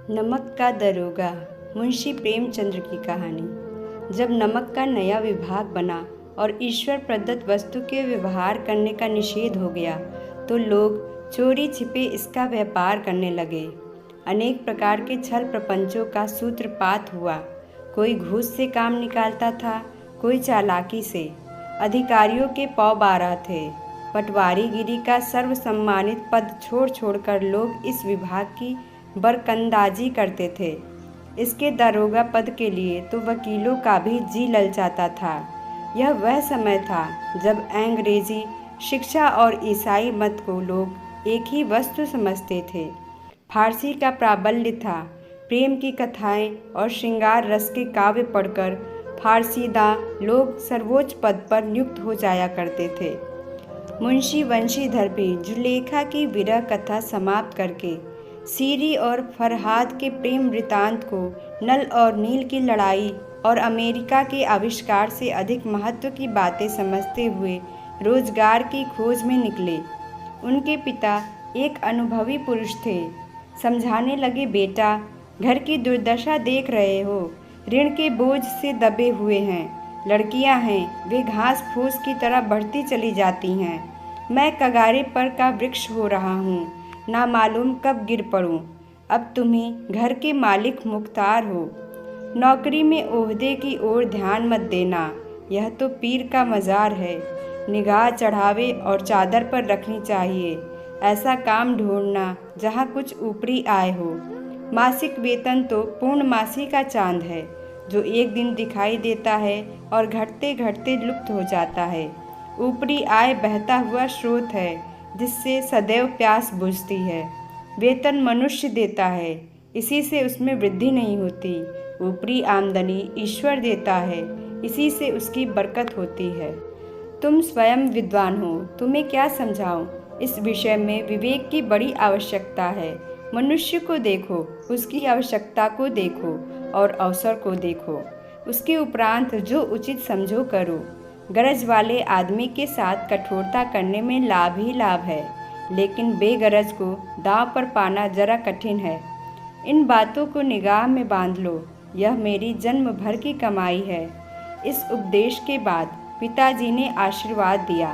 नमक का दरोगा मुंशी प्रेमचंद्र की कहानी। जब नमक का नया विभाग बना और ईश्वर प्रदत्त वस्तु के व्यवहार करने का निषेध हो गया तो लोग चोरी छिपे इसका व्यापार करने लगे। अनेक प्रकार के छल प्रपंचों का सूत्रपात हुआ। कोई घूस से काम निकालता था, कोई चालाकी से। अधिकारियों के पौ 12 थे। पटवारीगिरी का सर्वसम्मानित पद छोड़ छोड़कर लोग इस विभाग की बरकंदाजी करते थे। इसके दरोगा पद के लिए तो वकीलों का भी जी ललचाता था। यह वह समय था जब अंग्रेजी शिक्षा और ईसाई मत को लोग एक ही वस्तु समझते थे। फारसी का प्राबल्य था। प्रेम की कथाएं और श्रृंगार रस के काव्य पढ़कर फारसीदा लोग सर्वोच्च पद पर नियुक्त हो जाया करते थे। मुंशी वंशीधर भी जुलेखा की विरह कथा समाप्त करके सीरी और फरहाद के प्रेम वृतांत को, नल और नील की लड़ाई और अमेरिका के आविष्कार से अधिक महत्व की बातें समझते हुए रोजगार की खोज में निकले। उनके पिता एक अनुभवी पुरुष थे। समझाने लगे, बेटा, घर की दुर्दशा देख रहे हो, ऋण के बोझ से दबे हुए हैं। लड़कियां हैं, वे घास फूस की तरह बढ़ती चली जाती हैं। मैं कगारे पर का वृक्ष हो रहा हूँ, ना मालूम कब गिर पड़ूं। अब तुम्हें घर के मालिक मुख्तार हो। नौकरी में ओहदे की ओर ध्यान मत देना, यह तो पीर का मज़ार है। निगाह चढ़ावे और चादर पर रखनी चाहिए। ऐसा काम ढूंढना जहाँ कुछ ऊपरी आय हो। मासिक वेतन तो पूर्णमासी का चांद है, जो एक दिन दिखाई देता है और घटते घटते लुप्त हो जाता है। ऊपरी आय बहता हुआ स्रोत है, जिससे सदैव प्यास बुझती है। वेतन मनुष्य देता है, इसी से उसमें वृद्धि नहीं होती। ऊपरी आमदनी ईश्वर देता है, इसी से उसकी बरकत होती है। तुम स्वयं विद्वान हो, तुम्हें क्या समझाऊं? इस विषय में विवेक की बड़ी आवश्यकता है। मनुष्य को देखो, उसकी आवश्यकता को देखो और अवसर को देखो। उसके उपरांत जो उचित समझो करो। गरज वाले आदमी के साथ कठोरता करने में लाभ ही लाभ है, लेकिन बेगरज को दांव पर पाना जरा कठिन है। इन बातों को निगाह में बांध लो, यह मेरी जन्म भर की कमाई है। इस उपदेश के बाद पिताजी ने आशीर्वाद दिया।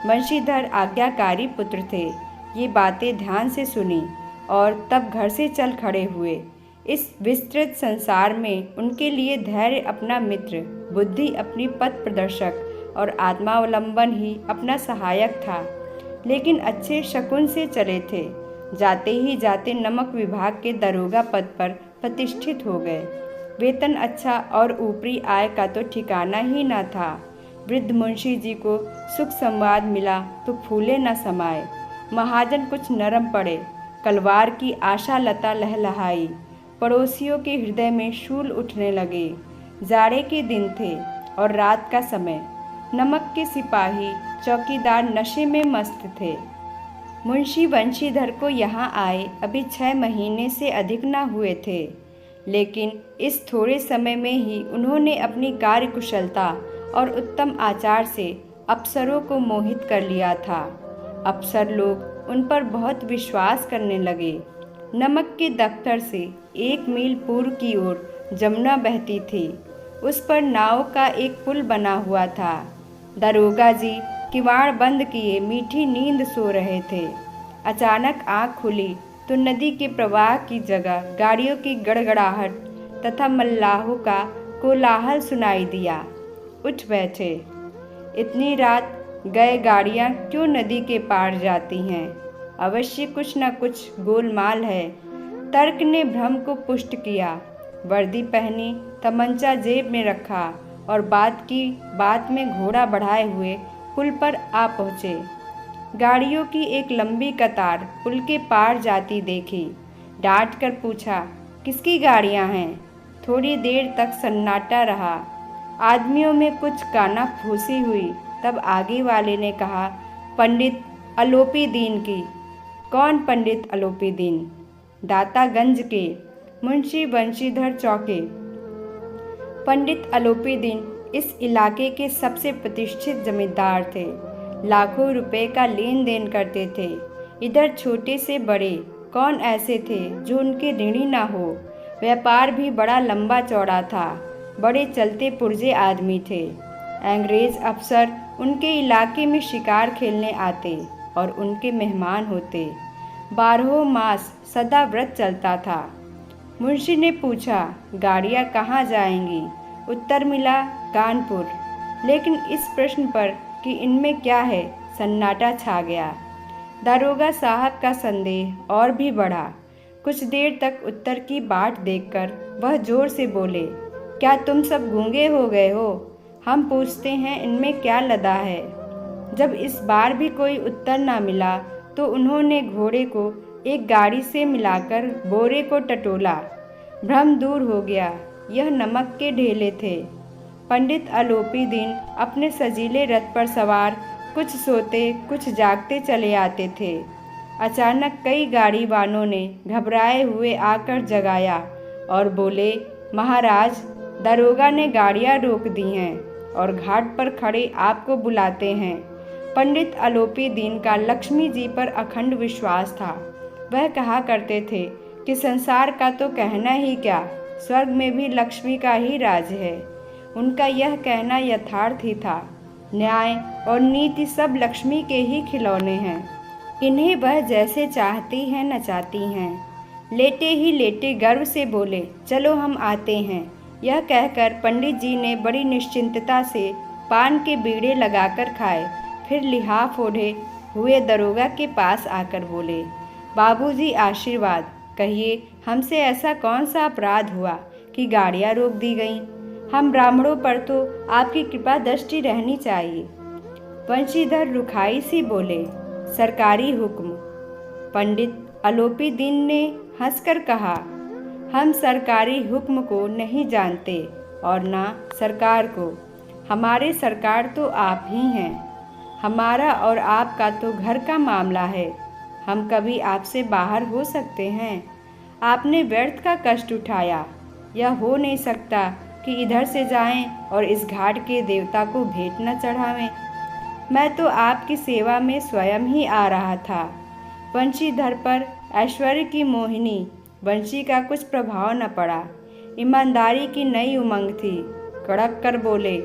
वंशीधर आज्ञाकारी पुत्र थे। ये बातें ध्यान से सुनी और तब घर से चल खड़े हुए। इस विस्तृत संसार में उनके लिए धैर्य अपना मित्र, बुद्धि अपनी पथ प्रदर्शक और आत्मावलंबन ही अपना सहायक था। लेकिन अच्छे शकुन से चले थे। जाते ही जाते नमक विभाग के दरोगा पद पर प्रतिष्ठित हो गए। वेतन अच्छा और ऊपरी आय का तो ठिकाना ही न था। वृद्ध मुंशी जी को सुख संवाद मिला तो फूले न समाये। महाजन कुछ नरम पड़े। कलवार की आशा लता लहलहाई। पड़ोसियों के हृदय में शूल उठने लगे। जाड़े के दिन थे और रात का समय। नमक के सिपाही चौकीदार नशे में मस्त थे। मुंशी वंशीधर को यहाँ आए अभी 6 महीने से अधिक न हुए थे, लेकिन इस थोड़े समय में ही उन्होंने अपनी कार्यकुशलता और उत्तम आचार से अफसरों को मोहित कर लिया था। अफसर लोग उन पर बहुत विश्वास करने लगे। नमक के दफ्तर से 1 मील पूर्व की ओर जमुना बहती थी। उस पर नाव का एक पुल बना हुआ था। दरोगा जी किवाड़ बंद किए मीठी नींद सो रहे थे। अचानक आँख खुली तो नदी के प्रवाह की जगह गाड़ियों की गड़गड़ाहट तथा मल्लाहों का कोलाहल सुनाई दिया। उठ बैठे। इतनी रात गए गाड़ियाँ क्यों नदी के पार जाती हैं? अवश्य कुछ न कुछ गोलमाल है। तर्क ने भ्रम को पुष्ट किया। वर्दी पहनी, तमंचा जेब में रखा और बात में घोड़ा बढ़ाए हुए पुल पर आ पहुँचे। गाड़ियों की एक लंबी कतार पुल के पार जाती देखी। डांट कर पूछा, किसकी गाड़ियाँ हैं? थोड़ी देर तक सन्नाटा रहा। आदमियों में कुछ कानाफूसी हुई। तब आगे वाले ने कहा, पंडित अलोपी दीन की। कौन पंडित अलोपी दीन? दातागंज के। मुंशी वंशीधर चौके। पंडित अलोपी दीन इस इलाके के सबसे प्रतिष्ठित जमींदार थे। लाखों रुपए का लेन देन करते थे। इधर छोटे से बड़े कौन ऐसे थे जो उनके ऋणी ना हो। व्यापार भी बड़ा लंबा चौड़ा था, बड़े चलते पुर्जे आदमी थे। अंग्रेज अफसर उनके इलाके में शिकार खेलने आते और उनके मेहमान होते। 12 मास सदा व्रत चलता था। मुंशी ने पूछा, गाड़ियाँ कहाँ जाएंगी? उत्तर मिला, कानपुर। लेकिन इस प्रश्न पर कि इनमें क्या है, सन्नाटा छा गया। दारोगा साहब का संदेह और भी बढ़ा। कुछ देर तक उत्तर की बाट देखकर वह जोर से बोले, क्या तुम सब गूंगे हो गए हो? हम पूछते हैं इनमें क्या लदा है। जब इस बार भी कोई उत्तर ना मिला तो उन्होंने घोड़े को एक गाड़ी से मिलाकर बोरे को टटोला। भ्रम दूर हो गया, यह नमक के ढेले थे। पंडित आलोपी दिन अपने सजीले रथ पर सवार कुछ सोते कुछ जागते चले आते थे। अचानक कई गाड़ी वालों ने घबराए हुए आकर जगाया और बोले, महाराज, दरोगा ने गाड़ियाँ रोक दी हैं और घाट पर खड़े आपको बुलाते हैं। पंडित आलोपी दीन का लक्ष्मी जी पर अखंड विश्वास था। वह कहा करते थे कि संसार का तो कहना ही क्या, स्वर्ग में भी लक्ष्मी का ही राज है। उनका यह कहना यथार्थ ही था। न्याय और नीति सब लक्ष्मी के ही खिलौने हैं। इन्हें वह जैसे चाहती हैं नचाती हैं। लेटे ही लेटे गर्व से बोले, चलो हम आते हैं। यह कहकर पंडित जी ने बड़ी निश्चिंतता से पान के बीड़े लगाकर खाए। फिर लिहाफ ओढ़े हुए दरोगा के पास आकर बोले, बाबूजी आशीर्वाद, कहिए हमसे ऐसा कौन सा अपराध हुआ कि गाड़ियाँ रोक दी गईं? हम ब्राह्मणों पर तो आपकी कृपा दृष्टि रहनी चाहिए। वंशीधर रुखाई सी बोले, सरकारी हुक्म। पंडित आलोपी दीन ने हंसकर कहा, हम सरकारी हुक्म को नहीं जानते और ना सरकार को। हमारे सरकार तो आप ही हैं। हमारा और आपका तो घर का मामला है। हम कभी आपसे बाहर हो सकते हैं? आपने व्यर्थ का कष्ट उठाया। यह हो नहीं सकता कि इधर से जाएं और इस घाट के देवता को भेंट न चढ़ावें। मैं तो आपकी सेवा में स्वयं ही आ रहा था। वंशीधर पर ऐश्वर्य की मोहिनी वंशी का कुछ प्रभाव न पड़ा। ईमानदारी की नई उमंग थी। कड़क कर बोले,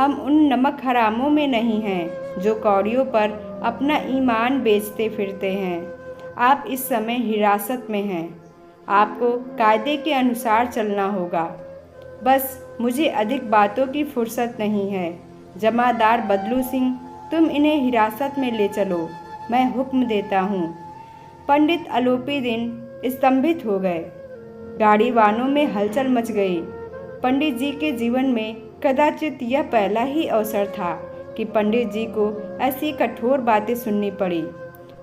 हम उन नमक हरामों में नहीं हैं जो कौड़ियों पर अपना ईमान बेचते फिरते हैं। आप इस समय हिरासत में हैं। आपको कायदे के अनुसार चलना होगा। बस मुझे अधिक बातों की फुर्सत नहीं है। जमादार बदलू सिंह, तुम इन्हें हिरासत में ले चलो, मैं हुक्म देता हूँ। पंडित आलोपी दिन स्तंभित हो गए। गाड़ी वानों में हलचल मच गई। पंडित जी के जीवन में कदाचित यह पहला ही अवसर था कि पंडित जी को ऐसी कठोर बातें सुननी पड़ी।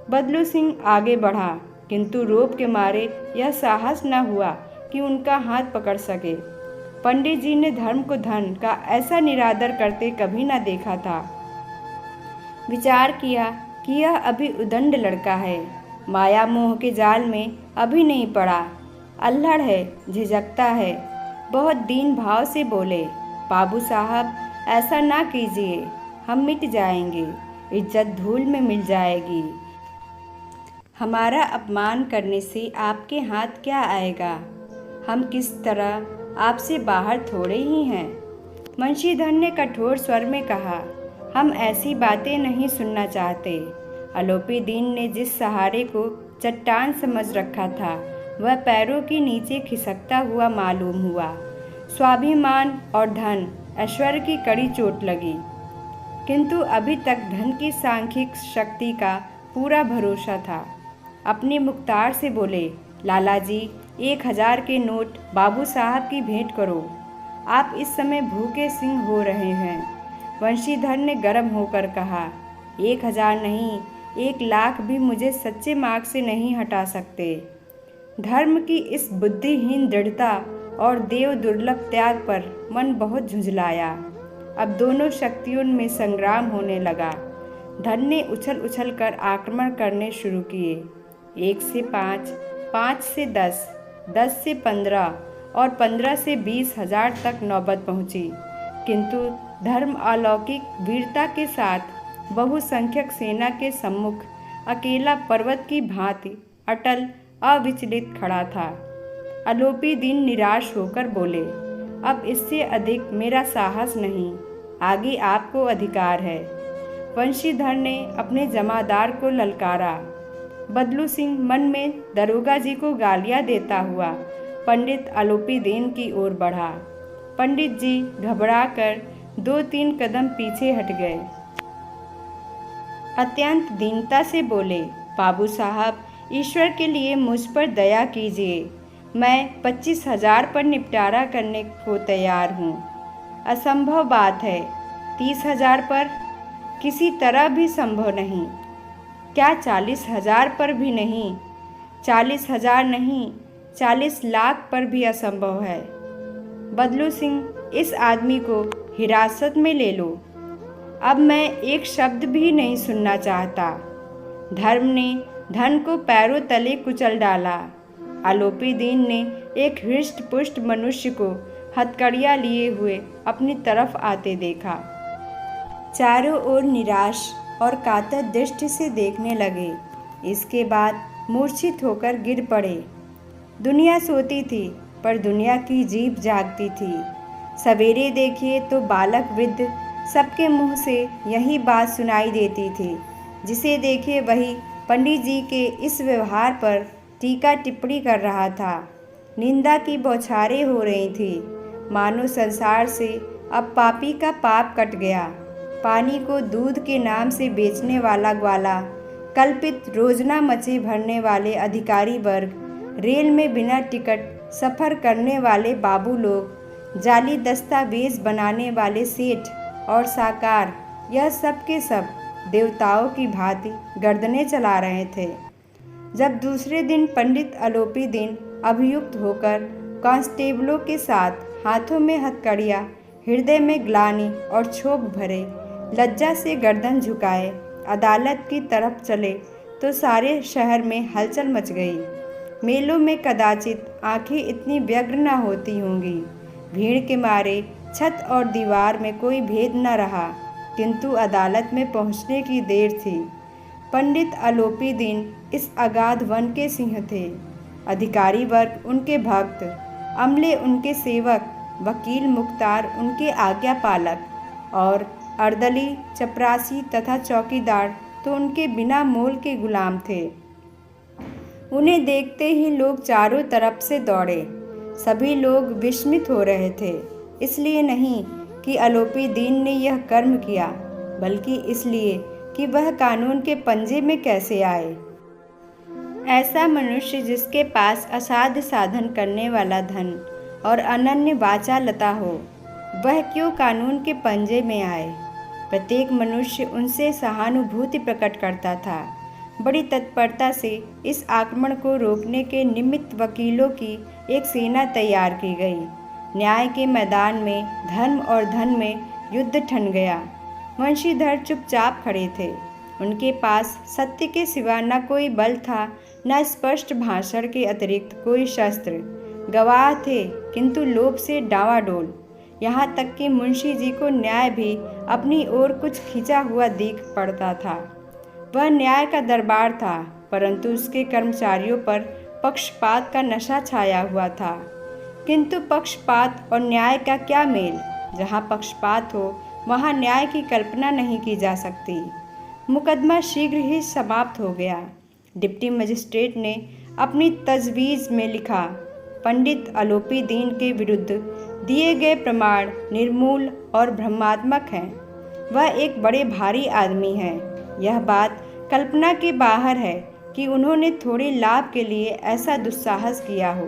बदलू सिंह आगे बढ़ा, किंतु रोब के मारे यह साहस न हुआ कि उनका हाथ पकड़ सके। पंडित जी ने धर्म को धन का ऐसा निरादर करते कभी न देखा था। विचार किया कि यह अभी उदंड लड़का है, माया मोह के जाल में अभी नहीं पड़ा, अल्हड़ है, झिझकता है। बहुत दीन भाव से बोले, बाबू साहब ऐसा ना कीजिए, हम मिट जाएंगे, इज्जत धूल में मिल जाएगी। हमारा अपमान करने से आपके हाथ क्या आएगा? हम किस तरह आपसे बाहर थोड़े ही हैं। मुंशीधर ने कठोर स्वर में कहा, हम ऐसी बातें नहीं सुनना चाहते। आलोपी दीन ने जिस सहारे को चट्टान समझ रखा था वह पैरों के नीचे खिसकता हुआ मालूम हुआ। स्वाभिमान और धन ऐश्वर्य की कड़ी चोट लगी, किंतु अभी तक धन की सांख्यिक शक्ति का पूरा भरोसा था। अपने मुख्तार से बोले, लाला जी 1000 के नोट बाबू साहब की भेंट करो। आप इस समय भूखे सिंह हो रहे हैं। वंशीधर ने गर्म होकर कहा, 1000 नहीं, 1,00,000 भी मुझे सच्चे मार्ग से नहीं हटा सकते। धर्म की इस बुद्धिहीन दृढ़ता और देव दुर्लभ त्याग पर मन बहुत झुंझलाया। अब दोनों शक्तियों में संग्राम होने लगा। धन ने उछल उछल कर आक्रमण करने शुरू किए। 1 से 5, 5 से 10, 10 से 15 और 15 से 20,000 तक नौबत पहुंची, किंतु धर्म अलौकिक वीरता के साथ बहुसंख्यक सेना के सम्मुख अकेला पर्वत की भांति अटल अविचलित खड़ा था। आलोपी दीन निराश होकर बोले, अब इससे अधिक मेरा साहस नहीं, आगे आपको अधिकार है। वंशीधर ने अपने जमादार को ललकारा। बदलू सिंह मन में दरोगा जी को गालियां देता हुआ पंडित आलोपी दीन की ओर बढ़ा। पंडित जी घबराकर 2-3 कदम पीछे हट गए। अत्यंत दीनता से बोले, बाबू साहब, ईश्वर के लिए मुझ पर दया कीजिए। मैं 25,000 पर निपटारा करने को तैयार हूँ। असंभव बात है, 30,000 पर किसी तरह भी संभव नहीं। क्या 40,000 पर भी नहीं? 40,000 नहीं, 40 लाख पर भी असंभव है। बदलू सिंह, इस आदमी को हिरासत में ले लो। अब मैं एक शब्द भी नहीं सुनना चाहता। धर्म ने धन को पैरों तले कुचल डाला। आलोपी दीन ने एक हृष्ट पुष्ट मनुष्य को हथकड़ियाँ लिए हुए अपनी तरफ आते देखा। चारों ओर निराश और कातर दृष्टि से देखने लगे। इसके बाद मूर्छित होकर गिर पड़े। दुनिया सोती थी, पर दुनिया की जीभ जागती थी। सवेरे देखिए तो बालक वृद्ध सबके मुंह से यही बात सुनाई देती थी। जिसे देखे वही पंडित जी के इस व्यवहार पर टीका टिप्पणी कर रहा था। निंदा की बौछारें हो रही थी, मानो संसार से अब पापी का पाप कट गया। पानी को दूध के नाम से बेचने वाला ग्वाला, कल्पित रोजना मछली भरने वाले अधिकारी वर्ग, रेल में बिना टिकट सफ़र करने वाले बाबू लोग, जाली दस्तावेज बनाने वाले सेठ और साकार, यह सब के सब देवताओं की भांति गर्दनें चला रहे थे। जब दूसरे दिन पंडित आलोपी दीन अभियुक्त होकर कांस्टेबलों के साथ हाथों में हथकड़ियाँ, हृदय में ग्लानि और क्षोभ भरे, लज्जा से गर्दन झुकाए अदालत की तरफ चले तो सारे शहर में हलचल मच गई। मेलों में कदाचित आंखें इतनी व्यग्र न होती होंगी। भीड़ के मारे छत और दीवार में कोई भेद न रहा, किंतु अदालत में पहुंचने की देर थी। पंडित आलोपी दीन इस अगाध वन के सिंह थे। अधिकारी वर्ग उनके भक्त, अमले उनके सेवक, वकील मुख्तार उनके आज्ञा पालक और अर्दली, चपरासी तथा चौकीदार तो उनके बिना मोल के गुलाम थे। उन्हें देखते ही लोग चारों तरफ से दौड़े। सभी लोग विस्मित हो रहे थे, इसलिए नहीं कि आलोपी दीन ने यह कर्म किया, बल्कि इसलिए कि वह कानून के पंजे में कैसे आए। ऐसा मनुष्य जिसके पास असाध्य साधन करने वाला धन और अनन्य वाचालता हो, वह क्यों कानून के पंजे में आए। प्रत्येक मनुष्य उनसे सहानुभूति प्रकट करता था। बड़ी तत्परता से इस आक्रमण को रोकने के निमित्त वकीलों की एक सेना तैयार की गई। न्याय के मैदान में धर्म और धन में युद्ध ठन गया। वंशीधर चुपचाप खड़े थे। उनके पास सत्य के सिवा न कोई बल था, न स्पष्ट भाषण के अतिरिक्त कोई शस्त्र। गवाह थे, किंतु लोभ से डावाडोल। यहाँ तक कि मुंशी जी को न्याय भी अपनी ओर कुछ खिंचा हुआ दिख पड़ता था। वह न्याय का दरबार था, परंतु उसके कर्मचारियों पर पक्षपात का नशा छाया हुआ था। किंतु पक्षपात और न्याय का क्या मेल। जहाँ पक्षपात हो वहाँ न्याय की कल्पना नहीं की जा सकती। मुकदमा शीघ्र ही समाप्त हो गया। डिप्टी मजिस्ट्रेट ने अपनी तजवीज़ में लिखा, पंडित आलोपी दीन के विरुद्ध दिए गए प्रमाण निर्मूल और भ्रमात्मक हैं। वह एक बड़े भारी आदमी हैं। यह बात कल्पना के बाहर है कि उन्होंने थोड़े लाभ के लिए ऐसा दुस्साहस किया हो।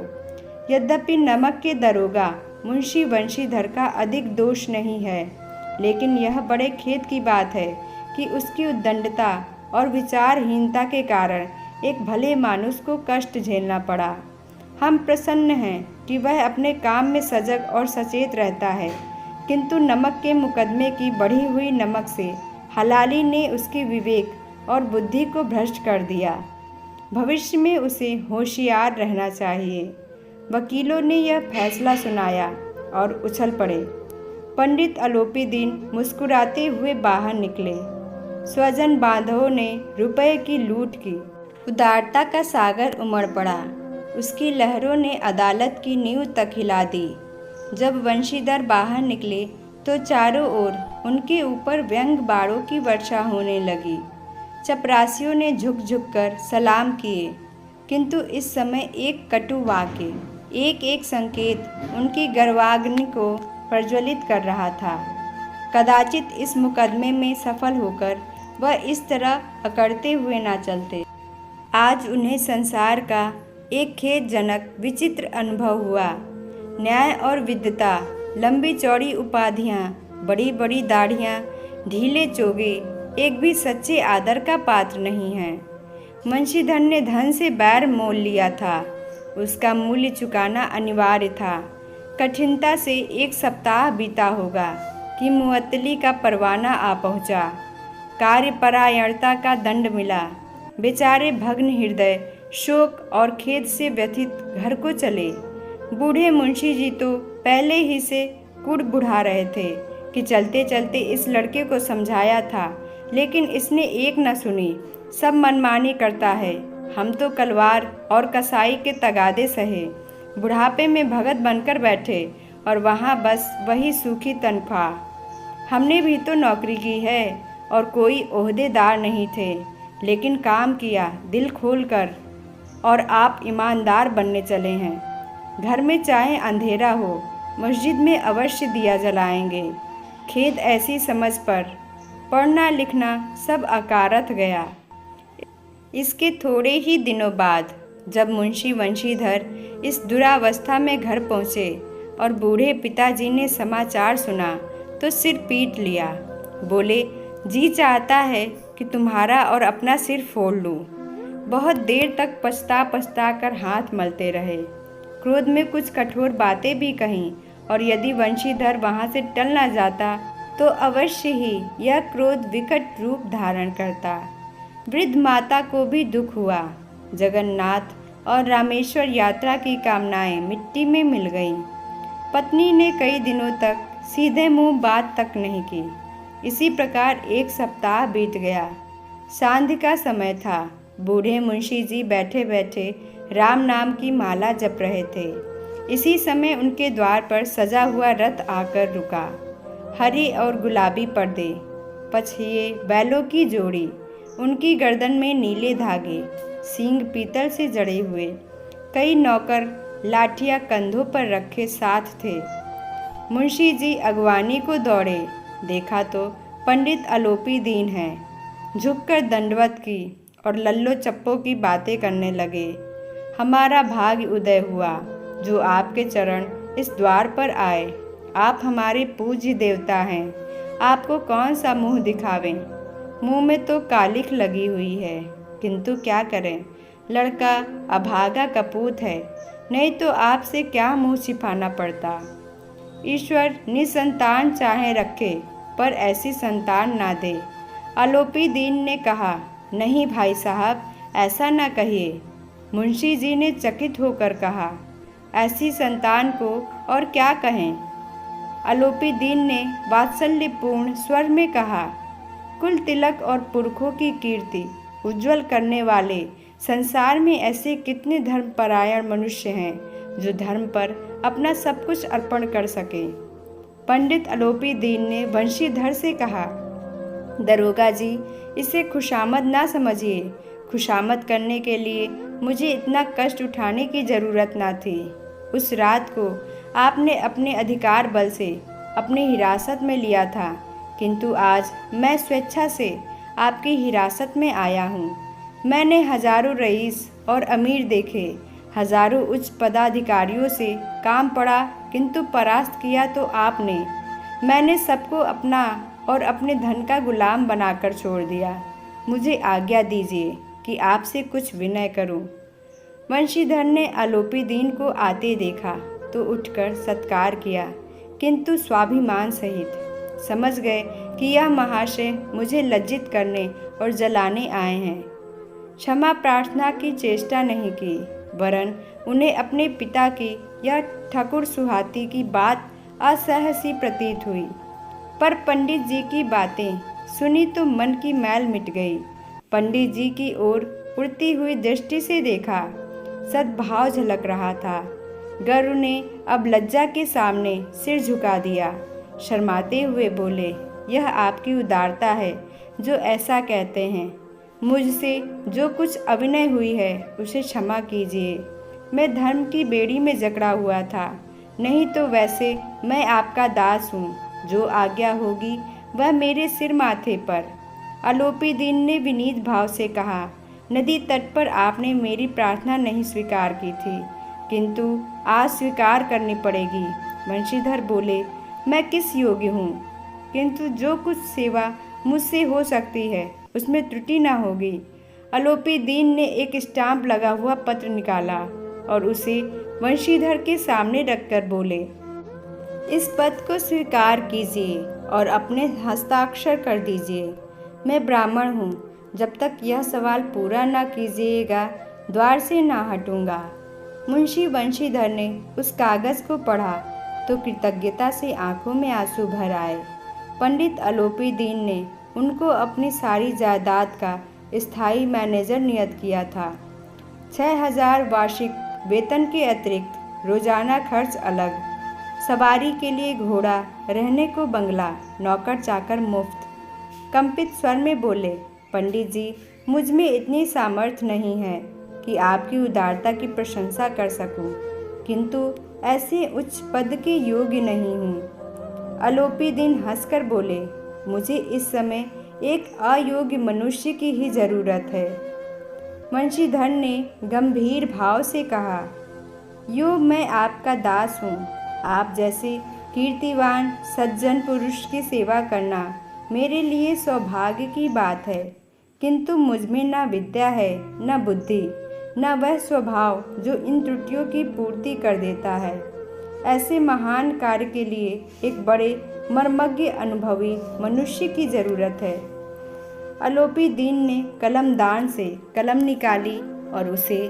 यद्यपि नमक के दरोगा मुंशी वंशीधर का अधिक दोष नहीं है, लेकिन यह बड़े खेद की बात है कि उसकी उद्दंडता और विचारहीनता के कारण एक भले मानुष को कष्ट झेलना पड़ा। हम प्रसन्न हैं कि वह अपने काम में सजग और सचेत रहता है, किंतु नमक के मुकदमे की बढ़ी हुई नमक से हलाली ने उसके विवेक और बुद्धि को भ्रष्ट कर दिया। भविष्य में उसे होशियार रहना चाहिए। वकीलों ने यह फैसला सुनाया और उछल पड़े। पंडित आलोपी दीन मुस्कुराते हुए बाहर निकले। स्वजन बांधवों ने रुपए की लूट की। उदारता का सागर उमड़ पड़ा। उसकी लहरों ने अदालत की नींव तक हिला दी। जब वंशीधर बाहर निकले तो चारों ओर उनके ऊपर व्यंग बाणों की वर्षा होने लगी। चपरासियों ने झुक झुक कर सलाम किए, किंतु इस समय एक कटु वाक्य, एक एक संकेत उनकी गर्वाग्नि को प्रज्वलित कर रहा था। कदाचित इस मुकदमे में सफल होकर वह इस तरह अकड़ते हुए न चलते। आज उन्हें संसार का एक खेदजनक विचित्र अनुभव हुआ। न्याय और विद्वता, लंबी चौड़ी उपाधियाँ, बड़ी बड़ी दाढ़ियाँ, ढीले चोगे एक भी सच्चे आदर का पात्र नहीं हैं। मुंशीधर ने धन से बैर मोल लिया था। उसका मूल्य चुकाना अनिवार्य था। कठिनता से 1 सप्ताह बीता होगा कि मुअत्तली का परवाना आ पहुंचा। कार्यपरायणता का दंड मिला। बेचारे भग्न हृदय, शोक और खेद से व्यथित घर को चले। बूढ़े मुंशी जी तो पहले ही से कुड़बुढ़ा रहे थे कि चलते चलते इस लड़के को समझाया था, लेकिन इसने एक न सुनी। सब मनमानी करता है। हम तो कलवार और कसाई के तगादे सहे, बुढ़ापे में भगत बनकर बैठे और वहाँ बस वही सूखी तनख्वाह। हमने भी तो नौकरी की है और कोई ओहदेदार नहीं थे, लेकिन काम किया दिल खोल कर, और आप ईमानदार बनने चले हैं। घर में चाहे अंधेरा हो, मस्जिद में अवश्य दिया जलाएंगे। खेद ऐसी समझ पर पढ़ना लिखना सब अकारथ गया। इसके थोड़े ही दिनों बाद जब मुंशी वंशीधर इस दुरावस्था में घर पहुँचे और बूढ़े पिताजी ने समाचार सुना तो सिर पीट लिया। बोले, जी चाहता है कि तुम्हारा और अपना सिर फोड़ लूँ। बहुत देर तक पछता पछता कर हाथ मलते रहे। क्रोध में कुछ कठोर बातें भी कहीं, और यदि वंशीधर वहाँ से टल न जाता तो अवश्य ही यह क्रोध विकट रूप धारण करता। वृद्ध माता को भी दुख हुआ। जगन्नाथ और रामेश्वर यात्रा की कामनाएं मिट्टी में मिल गईं। पत्नी ने कई दिनों तक सीधे मुंह बात तक नहीं की। इसी प्रकार 1 सप्ताह बीत गया। सांध्य का समय था। बूढ़े मुंशी जी बैठे बैठे राम नाम की माला जप रहे थे। इसी समय उनके द्वार पर सजा हुआ रथ आकर रुका। हरी और गुलाबी पर्दे, पछिए बैलों की जोड़ी, उनकी गर्दन में नीले धागे, सींग पीतल से जड़े हुए। कई नौकर लाठियाँ कंधों पर रखे साथ थे। मुंशी जी अगवानी को दौड़े। देखा तो पंडित अलोपी दीन हैं। झुककर दंडवत की और लल्लो चप्पो की बातें करने लगे। हमारा भाग्य उदय हुआ जो आपके चरण इस द्वार पर आए। आप हमारे पूज्य देवता हैं। आपको कौन सा मुंह दिखावें। मुंह में तो कालिख लगी हुई है, किंतु क्या करें, लड़का अभागा कपूत है, नहीं तो आपसे क्या मुंह छिपाना पड़ता। ईश्वर निसंतान चाहे रखे, पर ऐसी संतान ना दे। अलोपी दीन ने कहा, नहीं भाई साहब, ऐसा ना कहिए। मुंशी जी ने चकित होकर कहा, ऐसी संतान को और क्या कहें। अलोपी दीन ने वात्सल्यपूर्ण स्वर में कहा, कुल तिलक और पुरखों की कीर्ति उज्जवल करने वाले संसार में ऐसे कितने धर्मपरायण मनुष्य हैं जो धर्म पर अपना सब कुछ अर्पण कर सके। पंडित अलोपी दीन ने वंशीधर से कहा, दरोगा जी, इसे खुशामद ना समझिए। खुशामद करने के लिए मुझे इतना कष्ट उठाने की ज़रूरत ना थी। उस रात को आपने अपने अधिकार बल से अपनी हिरासत में लिया था, किंतु आज मैं स्वेच्छा से आपकी हिरासत में आया हूँ। मैंने हजारों रईस और अमीर देखे, हजारों उच्च पदाधिकारियों से काम पड़ा, किंतु परास्त किया तो आपने। मैंने सबको अपना और अपने धन का गुलाम बनाकर छोड़ दिया। मुझे आज्ञा दीजिए कि आपसे कुछ विनय करूं। वंशीधर ने अलोपी दीन को आते देखा तो उठकर सत्कार किया, किंतु स्वाभिमान सहित। समझ गए कि यह महाशय मुझे लज्जित करने और जलाने आए हैं। क्षमा प्रार्थना की चेष्टा नहीं की, वरन उन्हें अपने पिता की यह ठकुर सुहाती की बात असह्य सी प्रतीत हुई। पर पंडित जी की बातें सुनी तो मन की मैल मिट गई। पंडित जी की ओर उड़ती हुई दृष्टि से देखा। सद्भाव झलक रहा था। गरुड़ ने अब लज्जा के सामने सिर झुका दिया। शर्माते हुए बोले, यह आपकी उदारता है जो ऐसा कहते हैं। मुझसे जो कुछ अविनय हुई है उसे क्षमा कीजिए। मैं धर्म की बेड़ी में जकड़ा हुआ था, नहीं तो वैसे मैं आपका दास हूँ। जो आज्ञा होगी वह मेरे सिर माथे पर। आलोपी दीन ने विनीत भाव से कहा, नदी तट पर आपने मेरी प्रार्थना नहीं स्वीकार की थी, किंतु आज स्वीकार करनी पड़ेगी। वंशीधर बोले, मैं किस योग्य हूँ, किंतु जो कुछ सेवा मुझसे हो सकती है उसमें त्रुटि न होगी। आलोपी दीन ने एक स्टाम्प लगा हुआ पत्र निकाला और उसे वंशीधर के सामने रखकर बोले, इस पत्र को स्वीकार कीजिए और अपने हस्ताक्षर कर दीजिए। मैं ब्राह्मण हूँ, जब तक यह सवाल पूरा न कीजिएगा द्वार से ना हटूंगा। मुंशी वंशीधर ने उस कागज को पढ़ा तो कृतज्ञता से आंखों में आंसू भर आए। पंडित आलोपी दीन ने उनको अपनी सारी जायदाद का स्थायी मैनेजर नियत किया था। 6,000 वार्षिक वेतन के अतिरिक्त रोजाना खर्च अलग, सवारी के लिए घोड़ा, रहने को बंगला, नौकर चाकर मुफ्त। कंपित स्वर में बोले, पंडित जी, मुझ में इतनी सामर्थ्य नहीं है कि आपकी उदारता की प्रशंसा कर सकूं, किंतु ऐसे उच्च पद के योग्य नहीं हूँ। आलोपी दीन हंसकर बोले, मुझे इस समय एक अयोग्य मनुष्य की ही जरूरत है। वंशीधर ने गंभीर भाव से कहा, यो मैं आपका दास हूँ। आप जैसे कीर्तिवान सज्जन पुरुष की सेवा करना मेरे लिए सौभाग्य की बात है, किंतु मुझमें न विद्या है, न बुद्धि, न वह स्वभाव जो इन त्रुटियों की पूर्ति कर देता है। ऐसे महान कार्य के लिए एक बड़े मर्मज्ञ अनुभवी मनुष्य की जरूरत है। आलोपी दीन ने कलमदान से कलम निकाली और उसे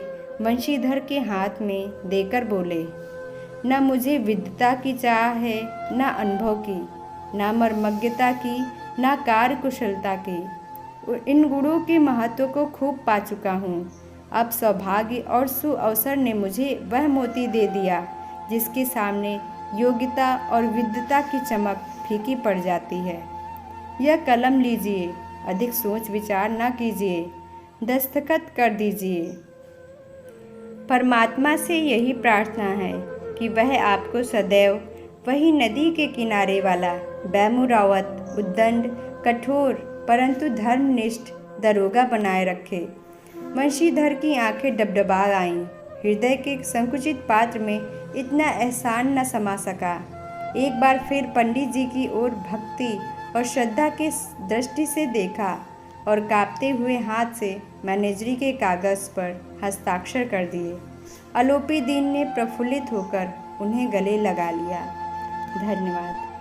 वंशीधर के हाथ में देकर बोले, न मुझे विद्वता की चाह है, न अनुभव की, न मर्मज्ञता की, न कार्य कुशलता की। इन गुणों के महत्व को खूब पा चुका हूँ। अब सौभाग्य और सुअवसर ने मुझे वह मोती दे दिया जिसके सामने योग्यता और विद्वता की चमक फीकी पड़ जाती है। यह कलम लीजिए, अधिक सोच विचार न कीजिए, दस्तखत कर दीजिए। परमात्मा से यही प्रार्थना है कि वह आपको सदैव वही नदी के किनारे वाला बैमुरावत, उद्दंड, कठोर परंतु धर्मनिष्ठ दरोगा बनाए रखे। वंशीधर की आंखें डबडबा आईं। हृदय के संकुचित पात्र में इतना एहसान न समा सका। एक बार फिर पंडित जी की ओर भक्ति और श्रद्धा के दृष्टि से देखा और कांपते हुए हाथ से मैनेजरी के कागज पर हस्ताक्षर कर दिए। आलोपी दीन ने प्रफुल्लित होकर उन्हें गले लगा लिया। धन्यवाद।